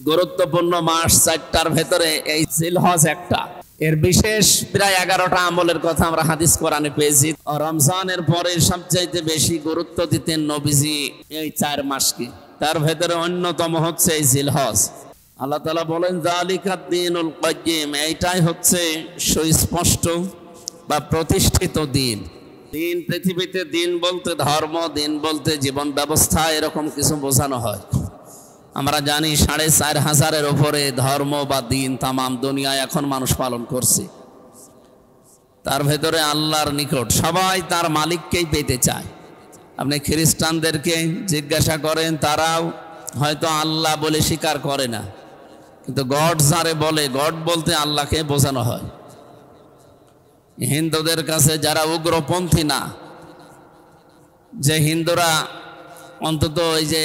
গুরুত্বপূর্ণ মাস 4টার ভেতরে এই জিলহজ একটা। এর বিশেষ প্রায় 11টা আমলের কথা আমরা হাদিস কোরআনে পেয়েছি। রমজানের পরে সবচাইতে বেশি গুরুত্ব দিতেন নবীজি এই 4 মাসকে। তার ভেতরে অন্যতম হচ্ছে এই জিলহজ। আল্লাহ তাআলা বলেন যালিকাদ দীনুল কাইয়্যিম, এইটাই হচ্ছে সুস্পষ্ট বা প্রতিষ্ঠিত দিন। দিন পৃথিবীতে দিন বলতে ধর্ম, দিন বলতে জীবন ব্যবস্থা, এরকম কিছু বোঝানো হয়। আমরা জানি 4,500-এর উপরে ধর্ম বা দিন তামাম দুনিয়ায় এখন মানুষ পালন করছে। তার ভেতরে আল্লাহর নিকট সবাই তার মালিককেই পেতে চায়। আপনি খ্রিস্টানদেরকে জিজ্ঞাসা করেন, তারাও হয়তো আল্লাহ বলে স্বীকার করে না, কিন্তু গড যারে বলে, গড বলতে আল্লাহকে বোঝানো হয়। হিন্দুদের কাছে যারা উগ্রপন্থী না, যে হিন্দুরা অন্তত ওই যে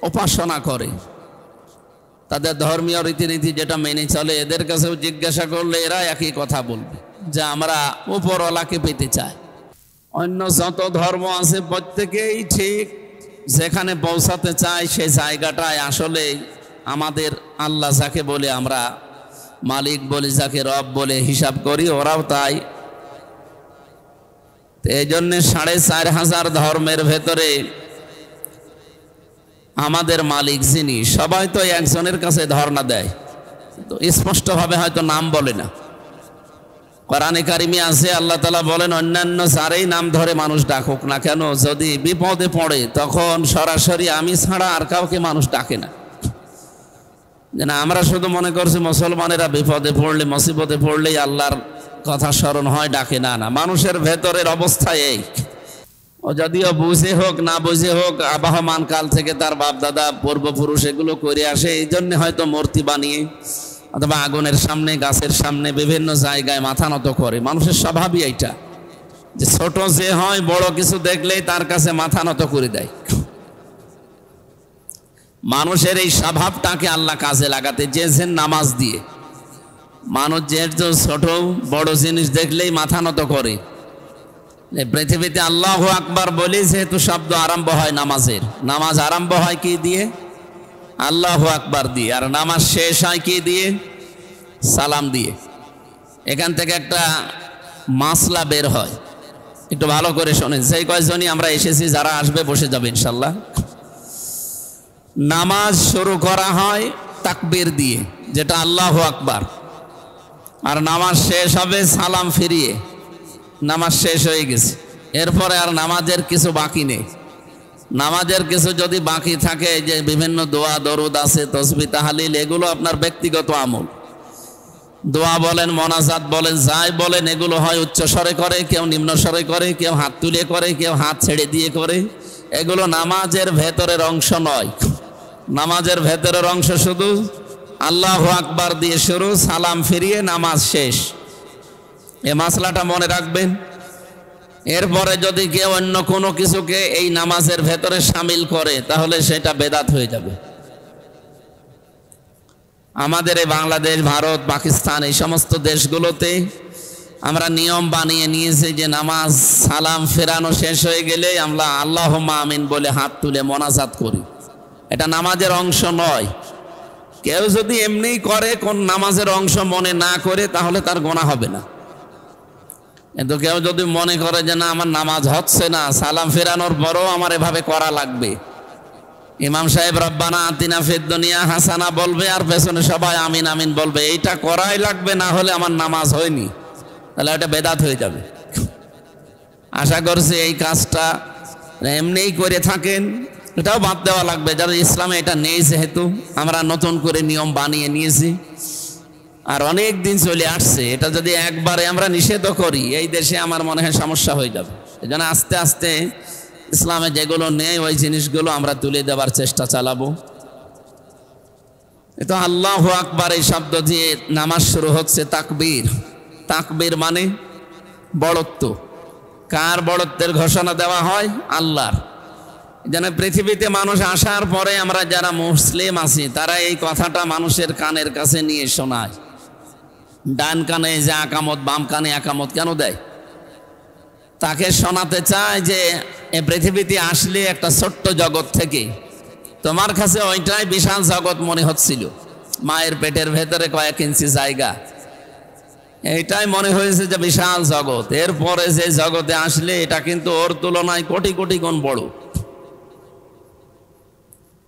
উপাসনা করে, তাদের ধর্মীয় রীতিনীতি যেটা মেনে চলে, এদের কাছেও জিজ্ঞাসা করলে এরা একই কথা বলবে যে আমরা উপরওয়ালাকে পেতে চাই। অন্য যত ধর্ম আছে প্রত্যেকেই ঠিক যেখানে পৌঁছাতে চায় সে জায়গাটায় আসলে আমাদের আল্লাহ যাকে বলে আমরা মালিক বলি, যাকে রব বলে হিসাব করি, ওরাও তাই। এই জন্য 4,500 ধর্মের ভেতরে আমাদের মালিক যিনি, সবাই তো একজনের কাছে ধর্ণা দেয়, তো স্পষ্টভাবে হয়তো নাম বলে না। কোরআনে কারিমে আছে আল্লাহ তাআলা বলেন, অন্যান্য যারেই নাম ধরে মানুষ ডাকুক না কেন, যদি বিপদে পড়ে তখন সরাসরি আমি ছাড়া আর কাউকে মানুষ ডাকে না। যেন আমরা শুধু মনে করছি মুসলমানেরা বিপদে পড়লে, মুসিবতে পড়লেই আল্লাহর কথা স্মরণ হয়, ডাকে না। না, মানুষের ভেতরের অবস্থা এই। ও যদিও বুঝে হোক না বুঝে হোক, আবহমান কাল থেকে তার বাপ দাদা পূর্বপুরুষ এগুলো করে আসে, এই জন্য হয়তো মূর্তি বানিয়ে অথবা আগুনের সামনে, গাছের সামনে, বিভিন্ন জায়গায় মাথা নত করে। মানুষের স্বভাবই এইটা, যে ছোট যে হয় বড় কিছু দেখলেই তার কাছে মাথা নত করে দেয়। মানুষের এই স্বভাবটাকে আল্লাহ কাজে লাগাতে চেয়েছেন নামাজ দিয়ে। মানুষ যেহেতু ছোট বড় জিনিস দেখলেই মাথা নত করে, পৃথিবীতে আল্লাহু আকবার বলে যেহেতু শব্দ আরম্ভ হয় নামাজের, নামাজ আরম্ভ হয় কি দিয়ে? আল্লাহু আকবার দিয়ে। আর নামাজ শেষ হয় কি দিয়ে? সালাম দিয়ে। এখান থেকে একটা মাসলা বের হয়, একটু ভালো করে শোনেন। সেই কয়জনই আমরা এসেছি, যারা আসবে বসে যাবে ইনশাল্লাহ। নামাজ শুরু করা হয় তাকবীর দিয়ে, যেটা আল্লাহু আকবার, আর নামাজ শেষ হবে সালাম ফিরিয়ে। নামাজ শেষ হয়ে গেছে, এরপরে আর নামাজের কিছু বাকি নেই। নামাজের কিছু যদি বাকি থাকে, যে বিভিন্ন দোয়া দরুদ আছে, তসবিহ তাহলিল, এগুলো আপনার ব্যক্তিগত আমল। দোয়া বলেন, মোনাজাত বলেন, যাই বলেন, এগুলো হয় উচ্চ স্বরে করে, কেউ নিম্ন স্বরে করে, কেউ হাত তুলে করে, কেউ হাত ছেড়ে দিয়ে করে। এগুলো নামাজের ভেতরের অংশ নয়। নামাজের ভেতরের অংশ শুধু আল্লাহু আকবার দিয়ে শুরু, সালাম ফিরিয়ে নামাজ শেষ। এ মাসলাটা মনে রাখবেন। এরপরে যদি কেউ অন্য কোনো কিছুকে এই নামাজের ভেতরে শামিল করে, তাহলে সেটা বেদাত হয়ে যাবে। আমাদের এই বাংলাদেশ, ভারত, পাকিস্তান, এই সমস্ত দেশগুলোতে আমরা নিয়ম বানিয়ে নিয়েছি যে নামাজ সালাম ফেরানো শেষ হয়ে গেলে আমরা আল্লাহুম্মা আমিন বলে হাত তুলে মোনাজাত করি। এটা নামাজের অংশ নয়। কেউ যদি এমনি করে, কোন নামাজের অংশ মনে না করে, তাহলে তার গোনা হবে না। কিন্তু কেউ যদি মনে করে যে না, আমার নামাজ হচ্ছে না, সালাম ফেরানোর পরও আমার এভাবে করা লাগবে, ইমাম সাহেব রব্বানা আতিনা ফিদ দুনিয়া হাসানা বলবে আর পেছনে সবাই আমিন আমিন বলবে, এইটা করাই লাগবে, না হলে আমার নামাজ হয়নি, তাহলে এটা বেদাত হয়ে যাবে। আশা করছি এই কাজটা এমনিই করে থাকেন, এটাও বাদ দেওয়া লাগবে। যারা ইসলামে এটা নেই, যেহেতু আমরা নতুন করে নিয়ম বানিয়ে নিয়েছি আর অনেক দিন চলে আসছে, এটা যদি একবারে আমরা নিষেধ করি, এই দেশে আমার মনে হয় সমস্যা হয়ে যাবে। এই জন্য আস্তে আস্তে ইসলামে যেগুলো নেই ওই জিনিসগুলো আমরা তুলে দেওয়ার চেষ্টা চালাবো। তো আল্লাহু আকবার এই শব্দ দিয়ে নামাজ শুরু হচ্ছে। তাকবীর, তাকবীর মানে বড়ত্ব। কার বড়ত্বের ঘোষণা দেওয়া হয়? আল্লাহর। যেন পৃথিবীতে মানুষ আসার পরে আমরা যারা মুসলিম আছি, তারা এই কথাটা মানুষের কানের কাছে নিয়ে শোনায়। ডান কানে যে আকামত, বাম কানে আকামত কেন দেয়? তাকে শোনাতে চায় যে এ পৃথিবীতে আসলে একটা ছোট্ট জগৎ থেকে তোমার কাছে ওইটাই বিশাল জগৎ মনে হচ্ছিল, মায়ের পেটের ভেতরে কয়েক ইঞ্চি জায়গা, এইটাই মনে হয়েছে যে বিশাল জগৎ। এরপরে যে জগতে আসলে এটা কিন্তু ওর তুলনায় কোটি কোটি গুণ বড়।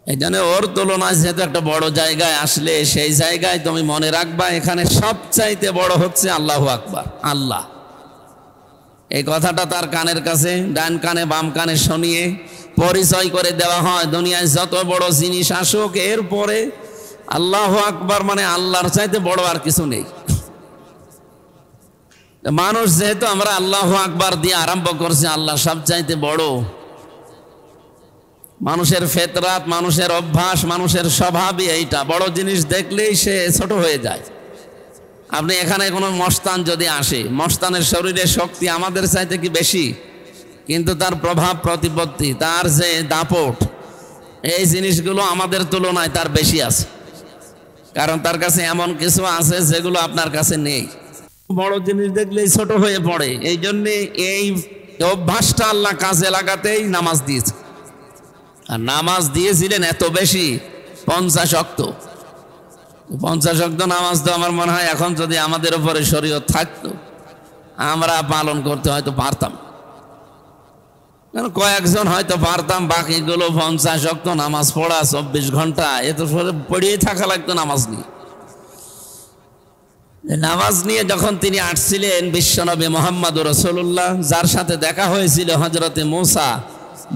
এই জন্য ওর তুলনায় যেহেতু একটা বড় জায়গায় আসলে সেই জায়গায় তুমি মনে রাখবা এখানে সবচাইতে বড় হচ্ছে আল্লাহু আকবার, আল্লাহ। এই কথাটা তার কানের কাছে, ডান কানে বাম কানে শুনিয়ে পরিচয় করে দেওয়া হয়, দুনিয়ায় যত বড় জিনিস আসুক এরপরে আল্লাহু আকবার মানে আল্লাহর চাইতে বড় আর কিছু নেই। মানুষ যেহেতু আমরা আল্লাহু আকবার দিয়ে আরম্ভ করছি, আল্লাহ সবচাইতে বড়। মানুষের ফেতরাত, মানুষের অভ্যাস, মানুষের স্বভাবই এইটা, বড় জিনিস দেখলেই সে ছোট হয়ে যায়। আপনি এখানে কোনো মস্তান যদি আসে, মস্তানের শরীরে শক্তি আমাদের চাইতে কি বেশি, কিন্তু তার প্রভাব প্রতিপত্তি, তার যে দাপট, এই জিনিসগুলো আমাদের তুলনায় তার বেশি আছে, কারণ তার কাছে এমন কিছু আছে যেগুলো আপনার কাছে নেই। বড় জিনিস দেখলেই ছোট হয়ে পড়ে। এই জন্যে এই অভ্যাসটা আল্লাহ কাজে লাগাতেই নামাজ দিয়েছে। আর নামাজ দিয়েছিলেন এত বেশি, 50 ওয়াক্ত। 50 ওয়াক্ত নামাজ তো আমার মনে হয় এখন যদি আমাদের উপরে শরীয়ত থাকতো আমরা পালন করতে হয়তো পারতাম, কয়েকজন হয়তো পারতাম, বাকিগুলো 50 ওয়াক্ত নামাজ পড়া 24 ঘন্টা এ তো পড়িয়েই থাকা লাগতো নামাজ নিয়ে। নামাজ নিয়ে যখন তিনি আসছিলেন বিশ্বনবী মুহাম্মদুর রাসূলুল্লাহ, যার সাথে দেখা হয়েছিল হযরতে মূসা,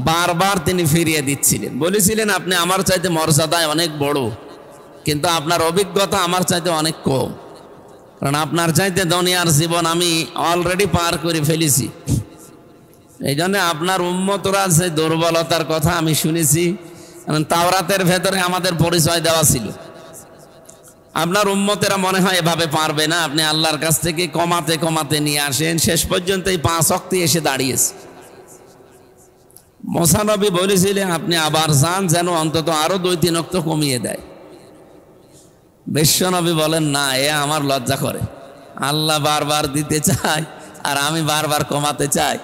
বারবার তিনি ফিরিয়ে দিচ্ছিলেন, বলেছিলেন আপনি আমার চাইতে মর্যাদায় অনেক বড়, কিন্তু আপনার অভিজ্ঞতা আমার চাইতে অনেক কম, কারণ আপনার চাইতে দুনিয়ার জীবন আমি অলরেডি পার করে ফেলেছি। এই জন্য আপনার উম্মতরা যে দুর্বলতার কথা আমি শুনেছি, তাওরাতের ভেতরে আমাদের পরিচয় দেওয়া ছিল, আপনার উম্মতেরা মনে হয় এভাবে পারবে না, আপনি আল্লাহর কাছ থেকে কমাতে কমাতে নিয়ে আসেন, শেষ পর্যন্ত এই 5 ওয়াক্ত এসে দাঁড়িয়েছে। মুসা নবী বলেছিলেন আপনি আবার যান, যেন অন্তত আরো 2-3 ওয়াক্ত কমিয়ে দেয়। বিশ্ব নবী বলেন না, এ আমার লজ্জা করে, আল্লাহ বারবার দিতে চায় আর আমি বারবার কমাতে চাই।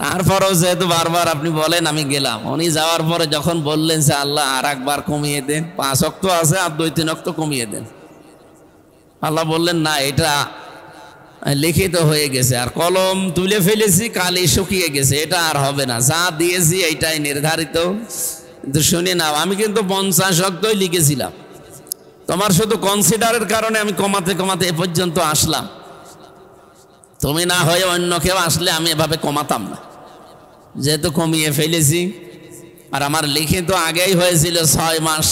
তারপরেও যেহেতু বারবার আপনি বলেন আমি গেলাম। উনি যাওয়ার পরে যখন বললেন যে আল্লাহ আর একবার কমিয়ে দেন, 5 ওয়াক্ত আছে আর 2-3 ওয়াক্ত কমিয়ে দেন, আল্লাহ বললেন না, এটা লিখিত হয়ে গেছে আর কলম তুলে ফেলেছি, কালি শুকিয়ে গেছে, এটা আর হবে না, যা দিয়েছি এইটাই নির্ধারিত। কিন্তু শুনে নাও, আমি কিন্তু 50 ওয়াক্তই লিখেছিলাম, তোমার শুধু কনসিডারের কারণে আমি কমাতে কমাতে এ পর্যন্ত আসলাম, তুমি না হয়ে অন্য কেউ আসলে আমি এভাবে কমাতাম না, যেহেতু কমিয়ে ফেলেছি। আর আমার লিখিত আগেই হয়েছিল 6 মাস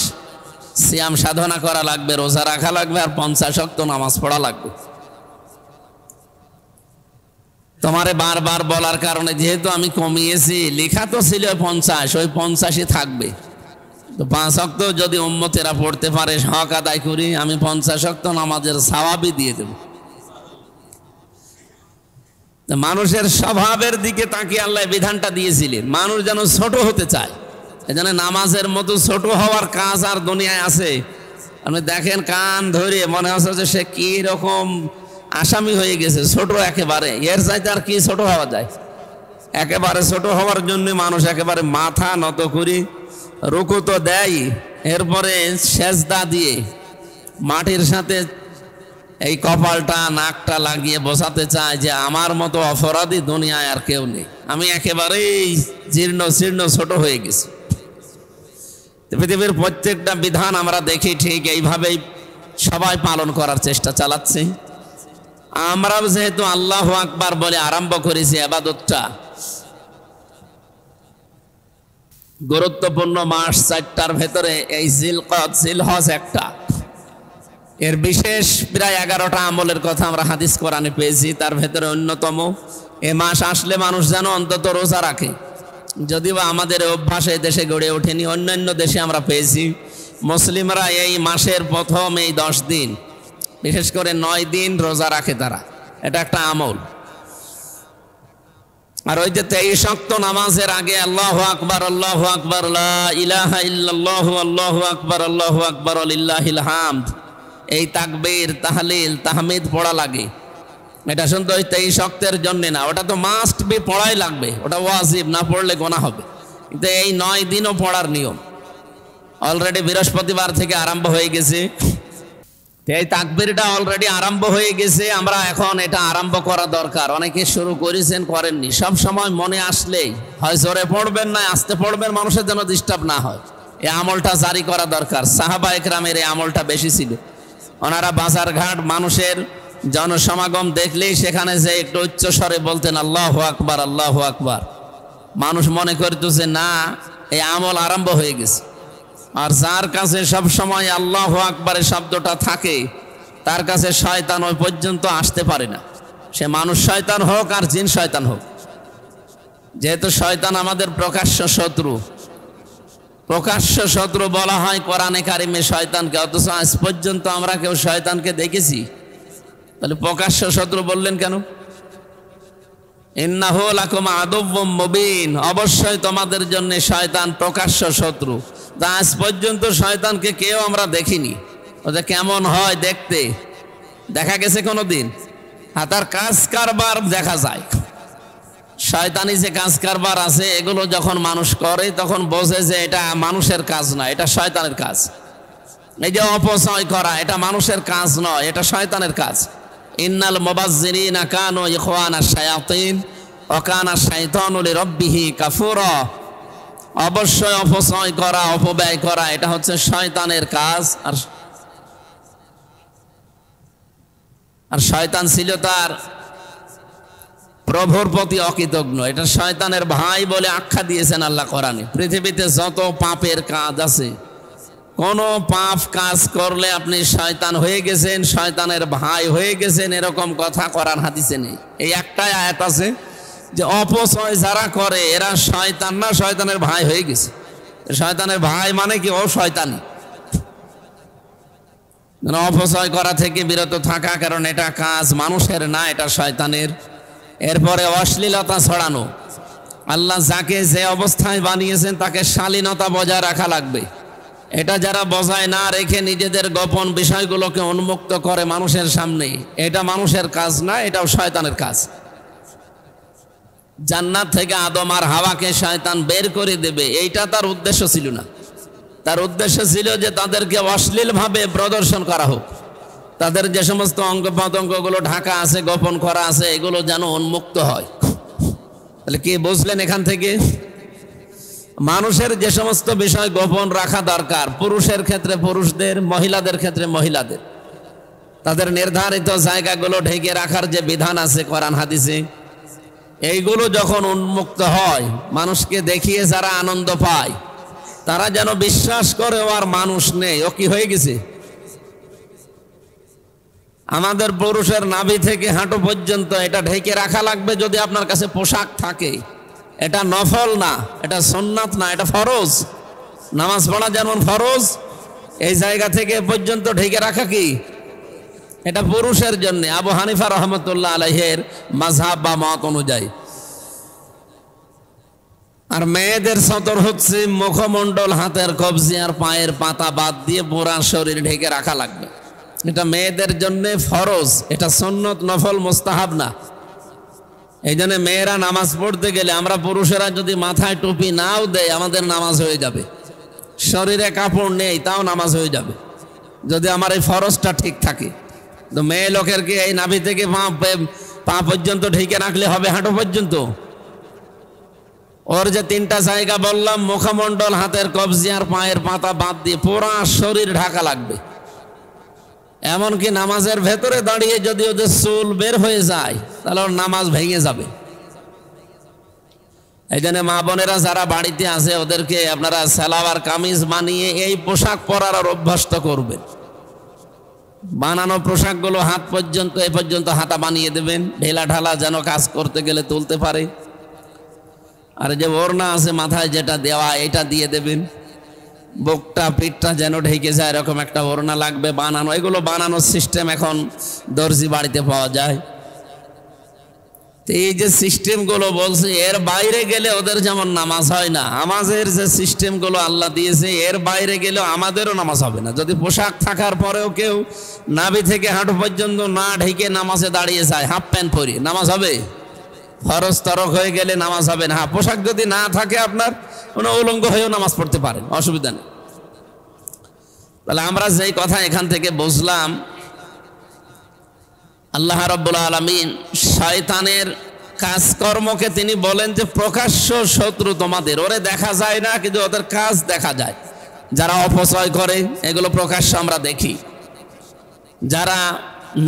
সিয়াম সাধনা করা লাগবে, রোজা রাখা লাগবে আর 50 ওয়াক্ত নামাজ পড়া লাগবে। তোমারে বারবার বলার কারণে যেহেতু আমি কমিয়েছি, লেখা তো ছিল 50, ওই 50ই থাকবে। তো 5 ওয়াক্ত যদি উম্মতেরা পড়তে পারে, হক আদায় করি, আমি 50 ওয়াক্ত নামাজের সওয়াবই দিয়ে দেব। মানুষের স্বভাবের দিকে তাকিয়ে আল্লাহ বিধানটা দিয়েছিলেন, মানুষ যেন ছোট হতে চায়। এজন্য নামাজের মতো ছোট হওয়ার কাজ আর দুনিয়ায় আছে? আপনি দেখেন, কান ধরে মনে হচ্ছে যে সে কি রকম আসামি হয়ে গেছে, ছোট একেবারে, এর চাইতে আর কি ছোট হওয়া যায়? একেবারে ছোট হওয়ার জন্য মানুষ একেবারে মাথা নত করি, রুকু তো দেয়, এরপরে সেজদা দিয়ে মাটির সাথে এই কপালটা নাকটা লাগিয়ে বসাতে চায় যে আমার মতো অপরাধী দুনিয়ায় আর কেউ নেই, আমি একেবারেই জীর্ণ শীর্ণ ছোট হয়ে গেছি। পৃথিবীর প্রত্যেকটা বিধান আমরা দেখি ঠিক এইভাবেই সবাই পালন করার চেষ্টা চালাচ্ছে। আমরাও যেহেতু আল্লাহু আকবার বলে আরম্ভ করেছি ইবাদতটা, গুরুত্বপূর্ণ মাস 4টার ভেতরে এই জিলকদ, জিলহজ একটা, এর বিশেষ প্রায় 11টা আমলের কথা আমরা হাদিস কোরআনে পেয়েছি। তার ভেতরে অন্যতম, এ মাস আসলে মানুষ যেন অন্তত রোজা রাখে, যদিও আমাদের অভ্যাস এই দেশে গড়ে ওঠেনি, অন্যান্য দেশে আমরা পেয়েছি। মুসলিমরা এই মাসের প্রথম এই 10 দিন, বিশেষ করে 9 দিন রোজা রাখে তারা, এটা একটা আমল। আর ওই যে 23 ওয়াক্ত নামাজের আগে আল্লাহু আকবার, আল্লাহু আকবার, লা ইলাহা ইল্লাল্লাহু, আল্লাহু আকবার, আল্লাহু আকবার, লিল্লাহিল হামদ, এই তাকবীর, তাহলিল, তাহমিদ পড়া লাগে। এটা শুধু ওই 23 ওয়াক্তের জন্য না, ওটা তো মাস্ট বি পড়াই লাগবে, ওটা ওয়াজিব, না পড়লে গুনাহ হবে। কিন্তু এই 9 দিনও পড়ার নিয়ম। অলরেডি বৃহস্পতিবার থেকে আরম্ভ হয়ে গেছে। এই তাকবীরটা অলরেডি আরম্ভ হয়ে গেছে, আমরা এখন এটা আরম্ভ করা দরকার। অনেকে শুরু করেছেন, করেননি। সব সময় মনে আসলেই হয় জোরে পড়বেন না আস্তে পড়বেন, মানুষের যেন ডিস্টার্ব না হয়, এই আমলটা জারি করা দরকার। সাহাবা একরামের এই আমলটা বেশি ছিল। ওনারা বাজারঘাট মানুষের জনসমাগম দেখলেই সেখানে যে একটু উচ্চ স্বরে বলতেন আল্লাহু আকবার, আল্লাহু আকবার। মানুষ মনে করতো যে না, এই আমল আরম্ভ হয়ে গেছে। আর যার কাছে সব সময় আল্লাহু আকবারের শব্দটা থাকে, তার কাছে শয়তান ওই পর্যন্ত আসতে পারে না, সে মানুষ শয়তান হোক আর জিন শয়তান হোক। যেহেতু শয়তান আমাদের প্রকাশ্য শত্রু, প্রকাশ্য শত্রু বলা হয় কোরআনে কারিমে শয়তানকে, অথচ আজ পর্যন্ত আমরা কেউ শয়তানকে দেখেছি? তাহলে প্রকাশ্য শত্রু বললেন কেন? ইন্নাহু লাকুম আদুউম মুবিন, অবশ্যই তোমাদের জন্য শয়তান প্রকাশ্য শত্রু। তা আজ পর্যন্ত শয়তানকে কেউ আমরা দেখিনি। ওটা কেমন হয় দেখতে? দেখা গেছে কোনোদিন? আর তার কাজ কারবার দেখা যায়। শয়তানি যে কাজ কারবার আছে, এগুলো যখন মানুষ করে তখন বোঝে যে এটা মানুষের কাজ নয়, এটা শয়তানের কাজ। এই যে অপচয় করা, এটা মানুষের কাজ নয়, এটা শয়তানের কাজ। ইন্নাল মুবাজ্জিরিনা কানু ইখওয়ানাশ শায়াতিন ওয়া কানা শাইতানু লিরাব্বিহি কাফুরা। অবশ্যই অপচয় করা, অপব্যয় করা, এটা হচ্ছে শয়তানের কাজ। আর শয়তান ছিল তার প্রভুর প্রতি অকৃতজ্ঞ। এটা শয়তানের ভাই বলে আখ্যা দিয়েছেন আল্লাহ কোরআনে। পৃথিবীতে যত পাপের কাজ আছে, কোন পাপ কাজ করলে আপনি শয়তান হয়ে গেছেন, শয়তানের ভাই হয়ে গেছেন, এরকম কথা কোরআন হাদিসে নেই। এই একটাই আয়াত আছে যে অপচয় যারা করে এরা শয়তান না, শয়তানের ভাই হয়ে গেছে। শয়তানের ভাই মানে কি? ও শয়তানি। অপচয় করা থেকে বিরত থাকা, কারণ এটা কাজ মানুষের না, এটা শয়তানের। এরপরে অশ্লীলতা ছড়ানো। আল্লাহ যাকে যে অবস্থায় বানিয়েছেন তাকে শালীনতা বজায় রাখা লাগবে। এটা যারা বজায় না রেখে নিজেদের গোপন বিষয়গুলোকে উন্মুক্ত করে মানুষের সামনে, এটা মানুষের কাজ না, এটাও শয়তানের কাজ। জান্নাত থেকে আদম আর হাওয়াকে শয়তান বের করে দেবে, এইটা তার উদ্দেশ্য ছিল না। তার উদ্দেশ্য ছিল যে তাদেরকে অশ্লীলভাবে প্রদর্শন করা হোক, তাদের যে সমস্ত অঙ্গ প্রত্যঙ্গগুলো ঢাকা আছে, গোপন করা আছে, এগুলো যেন উন্মুক্ত হয়। তাহলে কি বুঝলেন এখান থেকে? মানুষের যে সমস্ত বিষয় গোপন রাখা দরকার, পুরুষের ক্ষেত্রে পুরুষদের, মহিলাদের ক্ষেত্রে মহিলাদের, তাদের নির্ধারিত জায়গাগুলো ঢেকে রাখার যে বিধান আছে কোরআন হাদিসে, এইগুলো যখন উন্মুক্ত হয়, মানুষকে দেখিয়ে যারা আনন্দ পায়, তারা যেন বিশ্বাস করে ও আর মানুষ নেই, ও কি হয়ে গেছে। আমাদের পুরুষের নাভি থেকে হাঁটু পর্যন্ত এটা ঢেকে রাখা লাগবে যদি আপনার কাছে পোশাক থাকে। এটা নফল না, এটা সুন্নাত না, এটা ফরজ। নামাজ পড়া যেমন ফরজ, এই জায়গা থেকে পর্যন্ত ঢেকে রাখা কি? এটা পুরুষের জন্য, আবু হানিফা রহমতুল্লাহ আলাইহির মাযহাব বা মত অনুযায়ী। আর মেয়েদের সতর হচ্ছে মুখমণ্ডল, হাতের কবজি আর পায়ের পাতা বাদ দিয়ে পুরা শরীর ঢেকে রাখা লাগবে। এটা মেয়েদের জন্য ফরজ, এটা সুন্নত, নফল, মুস্তাহাব না। এই জন্য মেয়েরা নামাজ পড়তে গেলে আমরা পুরুষেরা যদি মাথায় টুপি নাও দেয়, আমাদের নামাজ হয়ে যাবে। শরীরে কাপড় নেই তাও নামাজ হয়ে যাবে, যদি আমার এই ফরজটা ঠিক থাকে। তো মেয়ে লোকের কি এই নাভি থেকে পা পর্যন্ত ঢেকে রাখলে হবে? হাঁটু পর্যন্ত? ওর যে তিনটা জায়গা বললাম, মুখমণ্ডল, হাতের কবজি আর পায়ের পাতা বাদ দিয়ে পুরা শরীর ঢাকা লাগবে। এমনকি নামাজের ভেতরে দাঁড়িয়ে যদি ওদের চুল বের হয়ে যায়, তাহলে ওর নামাজ ভেঙে যাবে। এই জন্য মা বোনেরা যারা বাড়িতে আছে, ওদেরকে আপনারা সালোয়ার কামিজ বানিয়ে এই পোশাক পরার আর অভ্যস্ত করবেন। বানানো পোশাকগুলো হাত পর্যন্ত, এ পর্যন্ত হাতা বানিয়ে দেবেন, ঢেলা ঢালা যেন কাজ করতে গেলে তুলতে পারে। আর যে ওড়না আছে মাথায় যেটা দেওয়া, এটা দিয়ে দেবেন। বুকটা পিঠটা যেন ঢেকে যায় এরকম একটা ওড়না লাগবে বানানো। এগুলো বানানোর সিস্টেম এখন দর্জি বাড়িতে পাওয়া যায়। তো এই যে সিস্টেমগুলো বলছে, এর বাইরে গেলে ওদের যেমন নামাজ হয় না, আমাদের যে সিস্টেমগুলো আল্লাহ দিয়েছে এর বাইরে গেলেও আমাদেরও নামাজ হবে না। যদি পোশাক থাকার পরেও কেউ নাভি থেকে হাঁটু পর্যন্ত না ঢেকে নামাজে দাঁড়িয়ে যায়, হাফ প্যান্ট পরে, নামাজ হবে? ফরজ তরক হয়ে গেলে নামাজ হবে না। পোশাক যদি না থাকে আপনার, কোনো উলঙ্গ হয়েও নামাজ পড়তে পারেন, অসুবিধা নেই। তাহলে আমরা যেই কথা এখান থেকে বুঝলাম, আল্লাহ রাব্বুল আলামিন শয়তানের কাজকর্মকে তিনি বলেন যে প্রকাশ্য শত্রু তোমাদের, ওরে দেখা যায় না কিন্তু ওদের কাজ দেখা যায়। যারা অপচয় করে এগুলো প্রকাশ্য আমরা দেখি, যারা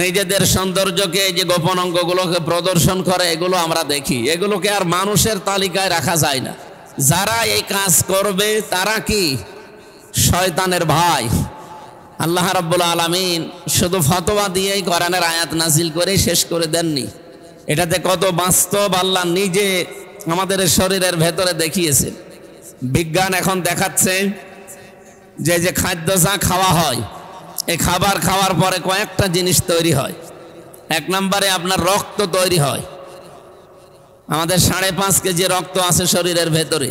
নিজেদের সৌন্দর্যকে যে গোপন অঙ্গগুলোকে প্রদর্শন করে এগুলো আমরা দেখি, এগুলোকে আর মানুষের তালিকায় রাখা যায় না। যারা এই কাজ করবে তারা কি শয়তানের ভাই। আল্লাহ রাব্বুল আলামিন শুধু ফতোয়া দিয়েই কোরআনের আয়াত নাজিল করে শেষ করে দেননি, এটাতে কত বাস্তব আল্লাহ নিজে আমাদের শরীরের ভেতরে দেখিয়েছে। বিজ্ঞান এখন দেখাচ্ছে যে যে খাদ্য যা খাওয়া হয়, এই খাবার খাওয়ার পরে কয়েকটা জিনিস তৈরি হয়। এক নম্বরে আপনার রক্ত তৈরি হয়। আমাদের 5.5 কেজি রক্ত আছে শরীরের ভেতরে,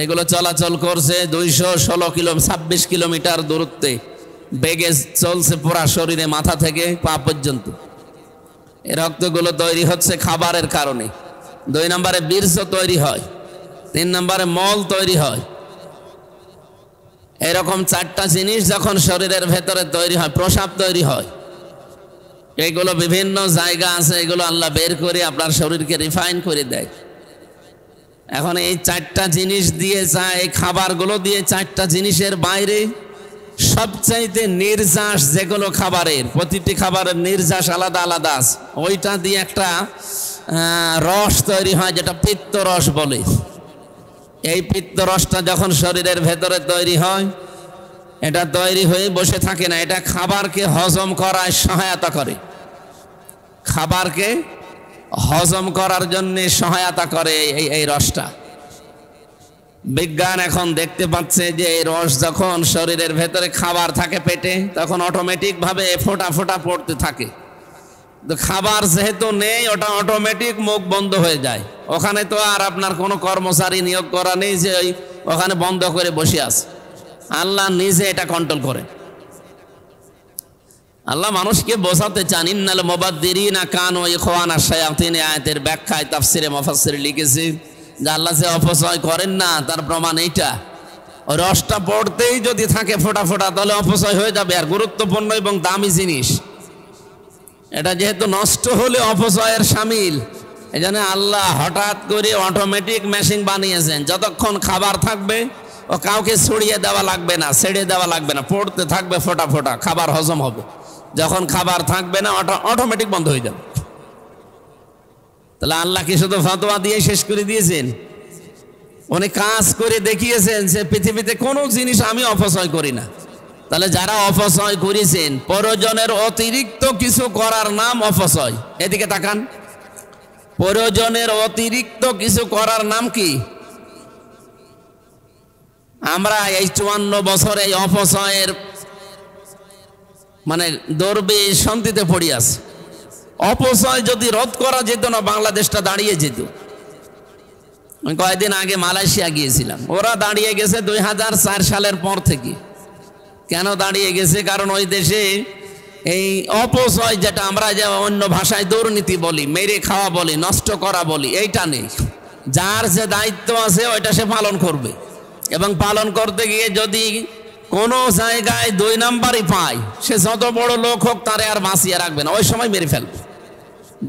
এগুলো চলাচল করছে 26 কিলোমিটার দূরত্বে, বেগে চলছে পুরা শরীরে মাথা থেকে পা পর্যন্ত। এই রক্তগুলো তৈরি হচ্ছে খাবারের কারণে। 2 নম্বরে বীর্য তৈরি হয়, 3 নম্বরে মল তৈরি হয়। এরকম 4টা জিনিস যখন শরীরের ভেতরে তৈরি হয়, প্রস্রাব তৈরি হয়। এইগুলো বিভিন্ন জায়গা আছে, এগুলো আল্লাহ বের করে আপনার শরীরকে রিফাইন করে দেয়। এখন এই 4টা জিনিস দিয়ে এই খাবারগুলো দিয়ে 4টা জিনিসের বাইরে সবচাইতে নির্যাস যেগুলো খাবারের, প্রতিটি খাবারের নির্যাস আলাদা আলাদা আছে, ওইটা দিয়ে একটা রস তৈরি হয় যেটা পিত্ত রস বলে। এই পিত্ত রসটা যখন শরীরের ভেতরে তৈরি হয়, এটা তৈরি হয়ে বসে থাকে না, এটা খাবারকে হজম করায় সহায়তা করে, খাবারকে হজম করার জন্য সহায়তা করে এই রসটা। বিজ্ঞান এখন দেখতে পাচ্ছে যে এই রস যখন শরীরের ভেতরে খাবার থাকে পেটে, তখন অটোমেটিক ভাবে ফোঁটা ফোঁটা পড়তে থাকে। তো খাবার যেহেতু নেই, ওটা অটোমেটিক মুখ বন্ধ হয়ে যায়। ওখানে তো আর আপনার কোনো কর্মচারী নিয়োগ করা নেই যে ওখানে বন্ধ করে বসে আছে, আল্লাহ নিজে এটা কন্ট্রোল করে। আল্লাহ মানুষকে বোঝাতে চান, ইন্নাল মুবাদ্দিরিনা কানু ইখওয়ানা শায়াতিন, আয়াতের ব্যাখ্যায় তাফসিরে মুফাসসির লিখেছে যে আল্লাহ যে অপচয় করেন না তার প্রমাণ এইটা। ওই রসটা পড়তেই যদি থাকে ফোঁটা ফোঁটা, তাহলে অপচয় হয়ে যাবে। আর গুরুত্বপূর্ণ এবং দামি জিনিস, এটা যেহেতু নষ্ট হলে অপচয়ের শামিল, এই জন্য আল্লাহ হঠাৎ করে অটোমেটিক মেশিন বানিয়েছেন। যতক্ষণ খাবার থাকবে ও কাউকে ছড়িয়ে দেওয়া লাগবে না, ছেড়ে দেওয়া লাগবে না, পড়তে থাকবে ফোঁটা ফোঁটা, খাবার হজম হবে। যখন খাবার থাকবে না অটোমেটিক বন্ধ হয়ে যাবে। তাহলে আল্লাহ কি শুধু ফতোয়া দিয়ে শেষ করে দিয়েছেন? উনি কাজ করে দেখিয়েছেন যে পৃথিবীতে কোনো জিনিস আমি অপচয় করি না। তাহলে যারা অপচয় করেছেন, প্রয়োজনের অতিরিক্ত কিছু করার নাম অপচয়। এদিকে তাকান, প্রয়োজনের অতিরিক্ত কিছু করার নাম কি? আমরা এই 54 বছর এই অপচয়ের মানে দর্বে শান্তিতে পড়ে আছে। অপচয় যদি রোধ করা যেত না, বাংলাদেশটা দাঁড়িয়ে যেত। আমি কয়েকদিন আগে মালয়েশিয়া গিয়েছিলাম, ওরা দাঁড়িয়ে গেছে 2004 সালের পর থেকে। কেন দাঁড়িয়ে গেছে? কারণ ওই দেশে এই অপচয়, যেটা আমরা যে অন্য ভাষায় দুর্নীতি বলি, মেরে খাওয়া বলি, নষ্ট করা বলি, এইটা নেই। যার যে দায়িত্ব আছে ওইটা সে পালন করবে, এবং পালন করতে গিয়ে যদি কোনো জায়গায় 2 নাম্বারই পায়, সে যত বড় লোক হোক তারে আর বাঁচিয়ে রাখবে না, ওই সময় মেরে ফেলবে।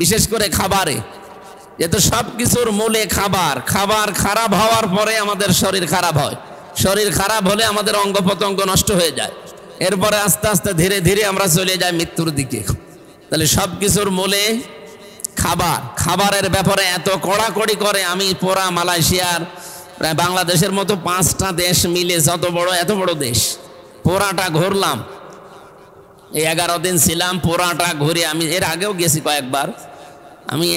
বিশেষ করে খাবারে, যেহেতু সব কিছুর মূলে খাবার। খাবার খারাপ হওয়ার পরে আমাদের শরীর খারাপ হয়, শরীর খারাপ হলে আমাদের অঙ্গ প্রত্যঙ্গ নষ্ট হয়ে যায়, এরপরে আস্তে আস্তে ধীরে ধীরে আমরা চলে যাই মৃত্যুর দিকে। তাহলে সব কিছুর মূলে খাবার। খাবারের ব্যাপারে এত কড়াকড়ি করে, আমি পুরা মালয়েশিয়ার প্রায় বাংলাদেশের মতো 5টা দেশ মিলে, এত বড় দেশ, পুরাটা ঘুরলাম। এই 11 দিন ছিলাম, পুরাটা ঘুরে। আমি এর আগেও গেছি কয়েকবার। আমি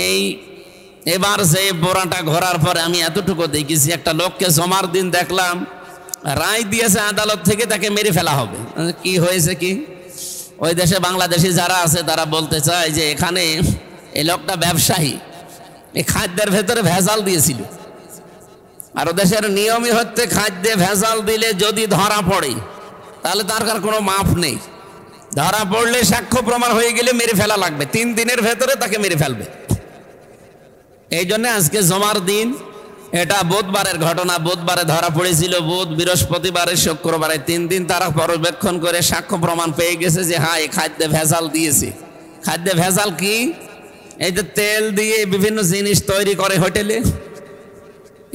এবার যে পুরাটা ঘোরার পরে আমি এতটুকু দেখেছি, একটা লোককে জমার দিন দেখলাম, রায় দিয়েছে আদালত থেকে, তাকে মেরে ফেলা হবে। কি হয়েছে কি? ওই দেশে বাংলাদেশি যারা আছে তারা বলতে চায় যে এখানে এই লোকটা ব্যবসায়ী, এই খাদ্যের ভেতরে ভেজাল দিয়েছিল। আর দেশের নিয়মই হচ্ছে খাদ্যে ভেজাল দিলে যদি ধরা পড়ে তাহলে তার কোনো মাপ নেই। ধরা পড়লে সাক্ষ্য প্রমাণ হয়ে গেলে মেরে ফেলা লাগবে, 3 দিনের ভেতরে তাকে মেরে ফেলবে। এই জন্য আজকে জমার দিন এটা বুধবারের ঘটনা। বুধবারে ধরা পড়েছিল, বুধ বৃহস্পতিবারে শুক্রবারে 3 দিন তারা পর্যবেক্ষণ করে সাক্ষ্য প্রমাণ পেয়ে গেছে যে হ্যাঁ এই খাদ্যে ভেজাল দিয়েছে। খাদ্যে ভেজাল কি? এই যে তেল দিয়ে বিভিন্ন জিনিস তৈরি করে হোটেলে,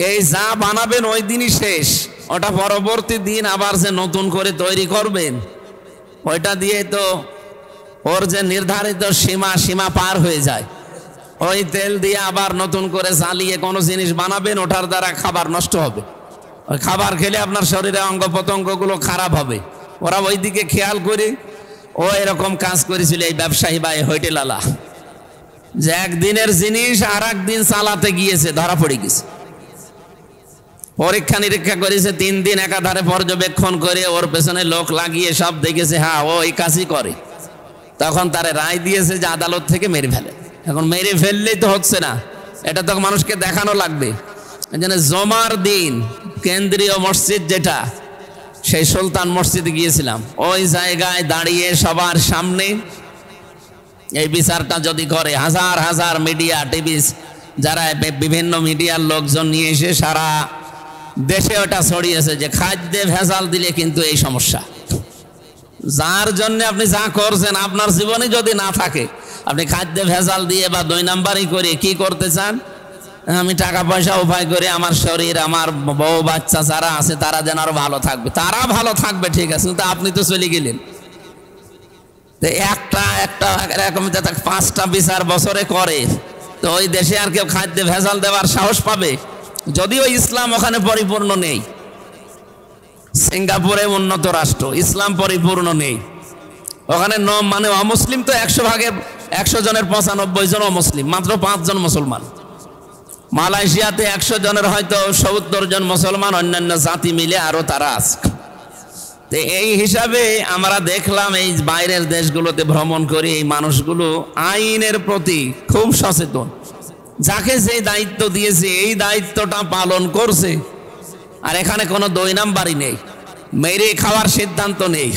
এই যা বানাবেন ওই দিনই শেষ, ওটা পরবর্তী দিন আবার যে নতুন করে তৈরি করবেন ওইটা দিয়ে তো ওর যে নির্ধারিত সীমা পার হয়ে যায়। ওই তেল দিয়ে আবার নতুন করে জ্বালিয়ে কোনো জিনিস বানাবেন, ওটার দ্বারা খাবার নষ্ট হবে। ওই খাবার খেলে আপনার শরীরে অঙ্গ প্রত্যঙ্গগুলো খারাপ হবে। ওরা ওই দিকে খেয়াল করে ও এরকম কাজ করেছিল এই ব্যবসায়ী বা এই হোটেলওয়ালা, যে একদিনের জিনিস আর একদিন চালাতে গিয়েছে, ধরা পড়ে গেছে। পরীক্ষা নিরীক্ষা করেছে 3 দিন একাধারে পর্যবেক্ষণ করে ওর পেছনে লোক লাগিয়ে সব দেখেছে হ্যাঁ ও এই কাজই করে। তখন তারে রায় দিয়েছে যে আদালত থেকে মেরে ফেলে। এখন মেরে ফেললেই তো হচ্ছে না, এটা তো মানুষকে দেখানো লাগবে। জমার দিন কেন্দ্রীয় মসজিদ যেটা, সেই সুলতান মসজিদে গিয়েছিলাম, ওই জায়গায় দাঁড়িয়ে সবার সামনে এই বিচারটা যদি করে, হাজার হাজার মিডিয়া টিভি যারা বিভিন্ন মিডিয়ার লোকজন নিয়ে এসে সারা দেশে ওটা ছড়িয়েছে যে খাদ্যে ভেজাল দিলে কিন্তু এই সমস্যা। যার জন্য আপনি যা করছেন আপনার জীবনে যদি না থাকে, আপনি খাদ্যে ভেজাল দিয়ে বা 2 নাম্বারই করে কি করতে চান? আমি টাকা পয়সা উপায় করে আমার শরীর, আমার বউ বাচ্চা যারা আছে তারা যেন আরো ভালো থাকবে। তারা ভালো থাকবে ঠিক আছে, কিন্তু আপনি তো চলে গেলেন। একটা এরকম 5টা বিচার বছরে করে, তো ওই দেশে আর কেউ খাদ্যে ভেজাল দেওয়ার সাহস পাবে? যদিও ইসলাম ওখানে পরিপূর্ণ নেই, সিঙ্গাপুরে উন্নত রাষ্ট্র, ইসলাম পরিপূর্ণ নেই ওখানে। মানে অমুসলিম তো 100 ভাগের 100 জনের 95 জন অমুসলিম, মাত্র 5 জন মুসলমান। মালয়েশিয়াতে 100 জনের হয়তো 70 জন মুসলমান, অন্যান্য জাতি মিলে আরো তারা আছে। তো এই হিসাবে আমরা দেখলাম এই বাইরের দেশগুলোতে ভ্রমণ করে এই মানুষগুলো আইনের প্রতি খুব সচেতন। যাকে যে দায়িত্ব দিয়েছে এই দায়িত্বটা পালন করছে। আর এখানে কোনো 2 নাম্বারই নেই, মেরে খাওয়ার সিদ্ধান্ত নেই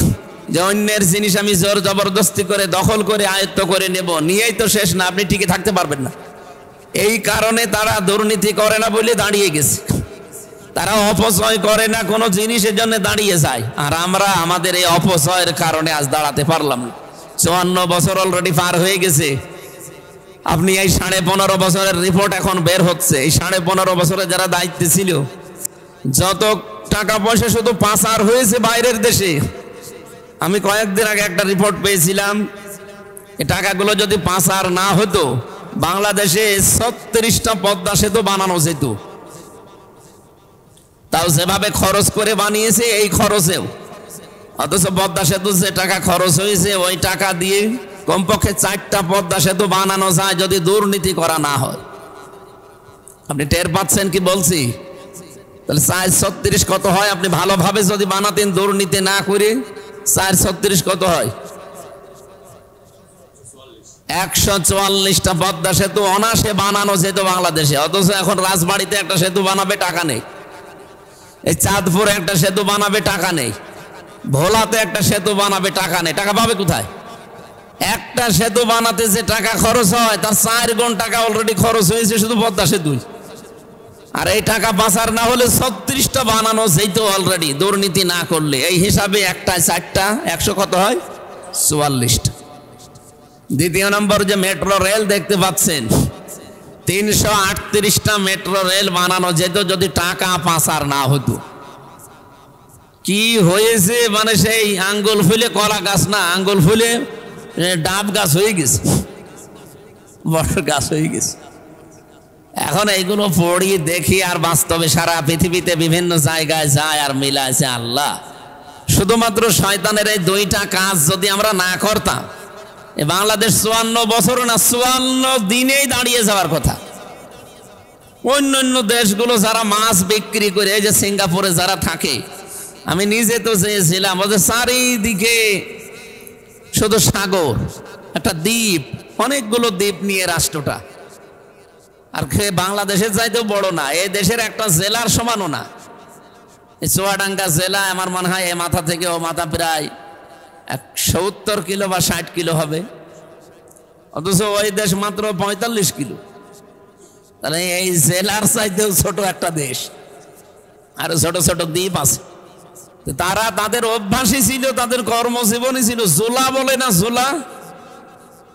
যে অন্যের জিনিস আমি জোর জবরদস্তি করে দখল করে আয়ত্ত করে নেব, নিয়েই তো শেষ না, আপনি টিকে থাকতে পারবেন না। এই কারণে তারা দুর্নীতি করে না বলে দাঁড়িয়ে গেছে, তারা অপচয় করে না কোনো জিনিসের জন্য দাঁড়িয়ে যায়। আর আমরা আমাদের এই অপচয়ের কারণে আজ দাঁড়াতে পারলাম না। 54 বছর অলরেডি পার হয়ে গেছে। আপনি এই 15.5 বছরের রিপোর্ট এখন বের হচ্ছে, এই 15.5 বছরে যারা দায়িত্বে ছিল যত টাকা পয়সা শুধু পাচার হয়েছে বাইরের দেশে। আমি কয়েকদিন আগে একটা রিপোর্ট পেয়েছিলাম, এই টাকাগুলো যদি পাচার না হতো বাংলাদেশে 36টা পদ্মা সেতু বানানো যেত। তাও যেভাবে খরচ করে বানিয়েছে এই খরচেও, অথচ পদ্মা সেতু যে টাকা খরচ হয়েছে ওই টাকা দিয়ে কমপক্ষে 4টা পদ্মা সেতু বানানো যায় যদি দুর্নীতি করা না হয়। আপনি টের পাচ্ছেন কি বলছি? তাহলে 436 কত হয়? আপনি ভালোভাবে যদি বানাতেন দুর্নীতি না করে, 436 কত হয়? 144টা পদ্মা সেতু অনাসে বানানো যেত বাংলাদেশে। অথচ এখন রাজবাড়িতে একটা সেতু বানাবে টাকা নেই, এই চাঁদপুরে একটা সেতু বানাবে টাকা নেই, ভোলাতে একটা সেতু বানাবে টাকা নেই। টাকা পাবে কোথায়? একটা সেতু বানাতে যে টাকা খরচ হয় তার 4 গুণ টাকা অলরেডি খরচ হয়েছে শুধু পদ্মা সেতু। আর এই টাকা পাচার না হলে 36টা বানানো যেত অলরেডি দুর্নীতি না করলে। এই হিসাবে একটায় 4টা, 100 কত হয়? 44টা। দ্বিতীয় নম্বর যে মেট্রো রেল দেখতে পাচ্ছেন, 338টা মেট্রো রেল বানানো যেত যদি টাকা পাচার না হতো। কি হয়েছে? মানে সেই আঙ্গুল ফুলে কলা গাছ না, আঙ্গুল ফুলে ডাব গাছ হয়ে গেছে, বড় গাছ হয়ে গেছে। এখন এইগুলো পড়ি দেখি আর বাস্তবে সারা পৃথিবীতে বিভিন্ন জায়গায় যায় আর মিলাইছে আল্লাহ। শুধুমাত্র শয়তানের এই 2টা কাজ যদি আমরা না করতাম, বাংলাদেশ 54 বছর না 54 দিনেই দাঁড়িয়ে যাওয়ার কথা। অন্যান্য দেশগুলো যারা মাছ বিক্রি করে, এই যে সিঙ্গাপুরে যারা থাকে, আমি নিজে তো চেয়েছিলাম, ওদের চারিদিকে শুধু সাগর, একটা দ্বীপ, অনেকগুলো দ্বীপ নিয়ে রাষ্ট্রটা। আর বাংলাদেশের চাইতেও বড় না, এই দেশের একটা জেলার সমানও না। এই চুয়াডাঙ্গা জেলা আমার মনে হয় এ মাথা থেকে ও মাথা প্রায় 70 কিলো বা 60 কিলো হবে, অথচ ওই দেশ মাত্র 45 কিলো। তাহলে এই জেলার চাইতেও ছোট একটা দেশ, আর ছোট ছোট দ্বীপ আছে। তারা তাদের অভ্যাসই ছিল, তাদের কর্মজীবনই ছিল জোলা বলে না, জোলা